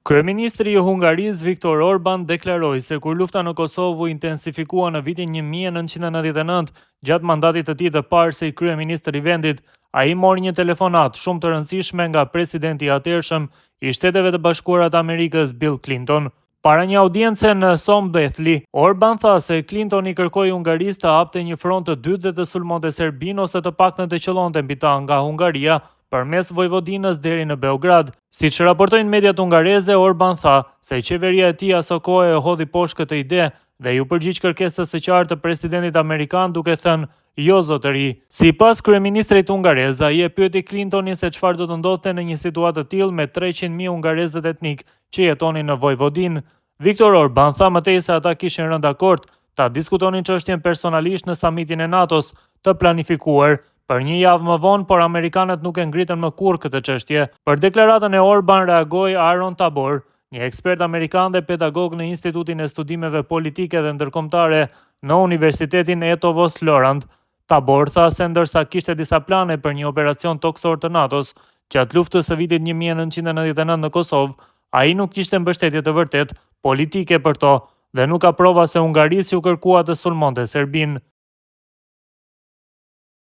Kryeministri i Hungarisë Viktor Orban deklaroi se kur lufta në Kosovë u intensifikua në vitin 1999, gjatë mandatit të tij të parë si kryeministër i vendit, ai mori një telefonat shumë të rëndësishme nga presidenti i atëhershëm i Shteteve të Bashkuara të Amerikës Bill Clinton. Para një audience në Sombethli, Orban tha se Clinton i kërkoi Hungarisë të hapte një front të dytë dhe të sulmonte Serbinë ose të paktën të qëllonte mbi ta nga Hungaria përmes Vojvodinës deri në Beograd. Siç raportojnë mediat hungareze, Orban tha se qeveria e tij aso kohë e hodhi poshtë këtë ide dhe ju përgjigj kërkesës së qartë të presidentit amerikan duke thënë jo zotëri. Sipas kryeministrit hungarez, ai e pyeti Clintonin se çfarë do të ndodhte në një situatë të tillë me 300.000 hungarezët etnik që jetonin në Vojvodinë. Viktor Orban tha mëtej se ata kishin rënë dakord ta diskutonin çështjen personalisht në samitin e NATO-s të planifikuar për një javë më vonë, por amerikanët nuk e ngritën më kurrë këtë çështje. Për deklaratën e Orban reagoi Aaron Tabor, një ekspert amerikan dhe pedagog në Institutin e Studimeve Politike dhe Ndërkombëtare në Universitetin Eötvös Loránd. Tabor tha se ndërsa kishte disa plane për një operacion toksor të NATO-s gjatë luftës së vitit 1999 në Kosovë, ai nuk kishte mbështetje të vërtet politike për to dhe nuk ka prova se Hungarisë u kërkua të sulmonte Serbinë.